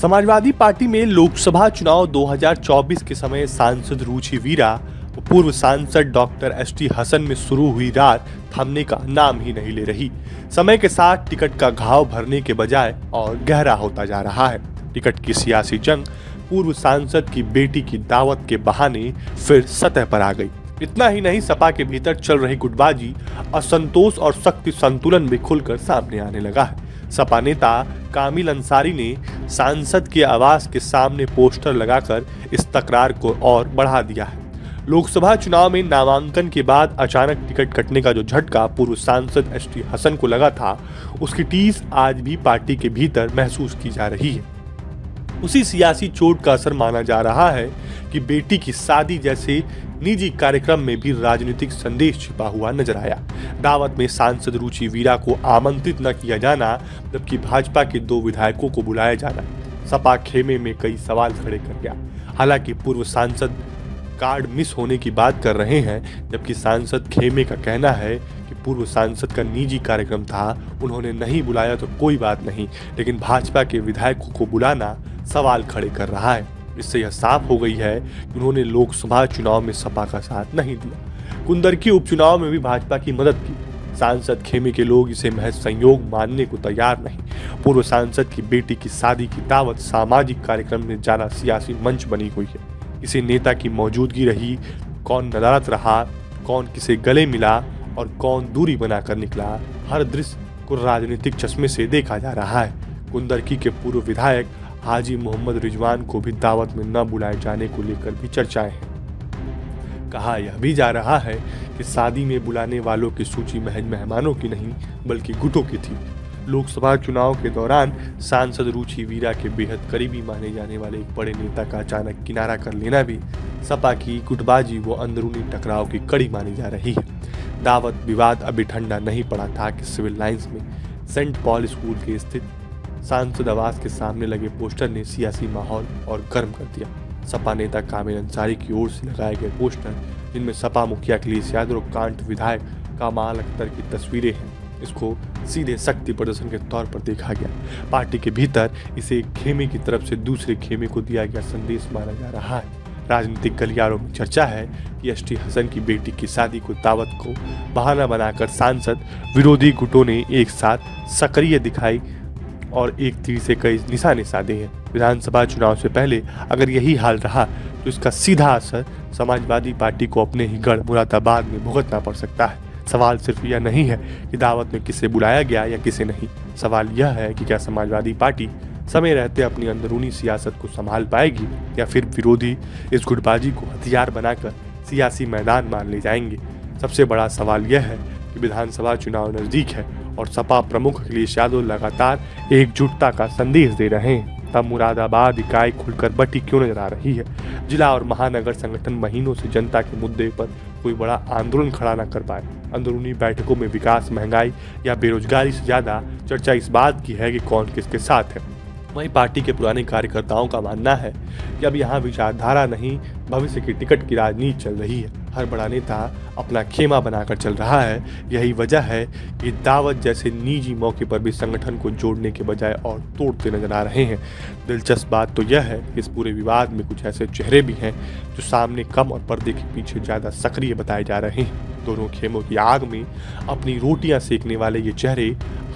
Samajwadi party में लोकसभा चुनाव 2024 के समय सांसद रुचि वीरा व पूर्व सांसद डॉक्टर एसटी हसन में शुरू हुई रार थमने का नाम ही नहीं ले रही। समय के साथ टिकट का घाव भरने के बजाय और गहरा होता जा रहा है। टिकट की सियासी जंग पूर्व सांसद की बेटी की दावत के बहाने फिर सतह पर आ गई। इतना ही नहीं, सपा के भीतर चल रही गुटबाजी, असंतोष और शक्ति संतुलन भी खुलकर सामने आने लगा है। सपा नेता कामिल अंसारी ने सांसद के आवास के सामने पोस्टर लगाकर इस तकरार को और बढ़ा दिया है। लोकसभा चुनाव में नामांकन के बाद अचानक टिकट कटने का जो झटका पूर्व सांसद एसटी हसन को लगा था, उसकी टीस आज भी पार्टी के भीतर महसूस की जा रही है। उसी सियासी चोट का असर माना जा रहा है कि बेटी की शादी जैसे निजी कार्यक्रम में भी राजनीतिक संदेश छिपा हुआ नजर आया। दावत में सांसद रुचि वीरा को आमंत्रित न किया जाना, जबकि भाजपा के 2 विधायकों को बुलाया जाना सपा खेमे में कई सवाल खड़े कर गया। हालांकि पूर्व सांसद कार्ड मिस होने की बात कर रहे हैं, जबकि सांसद खेमे का कहना है कि पूर्व सांसद का निजी कार्यक्रम था, उन्होंने नहीं बुलाया तो कोई बात नहीं, लेकिन भाजपा के विधायकों को बुलाना सवाल खड़े कर रहा है। इससे यह साफ हो गई है कि उन्होंने लोकसभा चुनाव में सपा का साथ नहीं दिया। कुंदरकी उपचुनाव में भी भाजपा की मदद की। सांसद खेमे के लोग इसे महज संयोग मानने को तैयार नहीं। पूर्व सांसद की बेटी की शादी की दावत सामाजिक कार्यक्रम में ज्यादा सियासी मंच बनी हुई है। किसी नेता की मौजूदगी रही, कौन नदारत रहा, कौन किसे गले मिला और कौन दूरी बनाकर निकला, हर दृश्य को राजनीतिक चश्मे से देखा जा रहा है। कुंदरकी के पूर्व विधायक हाजी मोहम्मद रिजवान को भी दावत में न बुलाए जाने को लेकर भी चर्चाएं हैं। कहा यह भी जा रहा है कि शादी में बुलाने वालों की सूची महज मेहमानों की नहीं बल्कि गुटों की थी। लोकसभा चुनाव के दौरान सांसद रुचि वीरा के बेहद करीबी माने जाने वाले एक बड़े नेता का अचानक किनारा कर लेना भी सपा की गुटबाजी व अंदरूनी टकराव की कड़ी मानी जा रही है। दावत विवाद अभी ठंडा नहीं पड़ा था कि सिविल लाइंस में सेंट पॉल स्कूल के स्थित सांसद आवास के सामने लगे पोस्टर ने सियासी माहौल और गर्म कर दिया। सपा नेता कामिल अंसारी की ओर से लगाए गए पोस्टर, जिनमें सपा मुखिया अखिलेश यादव और कांट विधायक कमाल अख्तर की तस्वीरें हैं, इसको सीधे शक्ति प्रदर्शन के तौर पर देखा गया। पार्टी के भीतर इसे एक खेमे की तरफ से दूसरे खेमे को दिया गया संदेश माना जा रहा है। राजनीतिक गलियारों में चर्चा है कि एसटी हसन की बेटी की शादी को दावत को बहाना बनाकर सांसद विरोधी गुटों ने एक साथ सक्रिय दिखाई और एक तीर से कई निशाने साधे हैं। विधानसभा चुनाव से पहले अगर यही हाल रहा तो इसका सीधा असर समाजवादी पार्टी को अपने ही गढ़ मुरादाबाद में भुगतना पड़ सकता है। सवाल सिर्फ यह नहीं है कि दावत में किसे बुलाया गया या किसे नहीं, सवाल यह है कि क्या समाजवादी पार्टी समय रहते अपनी अंदरूनी सियासत को संभाल पाएगी या फिर विरोधी इस गुटबाजी को हथियार बनाकर सियासी मैदान मान ले जाएंगे। सबसे बड़ा सवाल यह है कि विधानसभा चुनाव नजदीक है और सपा प्रमुख अखिलेश यादव लगातार एकजुटता का संदेश दे रहे हैं, तब मुरादाबाद इकाई खुलकर बटी क्यों नजर आ रही है। जिला और महानगर संगठन महीनों से जनता के मुद्दे पर कोई बड़ा आंदोलन खड़ा न कर पाए। अंदरूनी बैठकों में विकास, महंगाई या बेरोजगारी से ज्यादा चर्चा इस बात की है कि कौन किसके साथ है। वहीं पार्टी के पुराने कार्यकर्ताओं का मानना है कि अब यहाँ विचारधारा नहीं, भविष्य की टिकट की राजनीति चल रही है। हर बड़ा नेता अपना खेमा बनाकर चल रहा है। यही वजह है कि दावत जैसे निजी मौके पर भी संगठन को जोड़ने के बजाय और तोड़ते नजर आ रहे हैं। दिलचस्प बात तो यह है कि इस पूरे विवाद में कुछ ऐसे चेहरे भी हैं जो सामने कम और पर्दे के पीछे ज्यादा सक्रिय बताए जा रहे हैं। दोनों खेमों की आग में अपनी रोटियां सेकने वाले ये चेहरे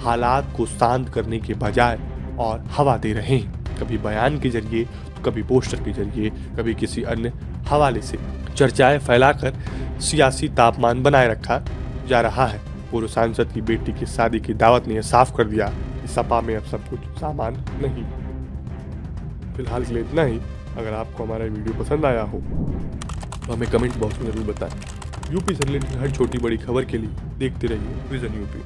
हालात को शांत करने के बजाय और हवा दे रहे हैं, कभी बयान के जरिए तो कभी पोस्टर के जरिए, कभी किसी अन्य हवाले से चर्चाएं फैलाकर सियासी तापमान बनाए रखा जा रहा है। पूर्व सांसद की बेटी की शादी की दावत ने यह साफ कर दिया कि सपा में अब सब कुछ सामान नहीं। फिलहाल के लिए इतना ही। अगर आपको हमारा वीडियो पसंद आया हो तो हमें कमेंट बॉक्स में जरूर बताएं। यूपी से रिलेटेड हर छोटी बड़ी खबर के लिए देखते रहिए विजन यूपी।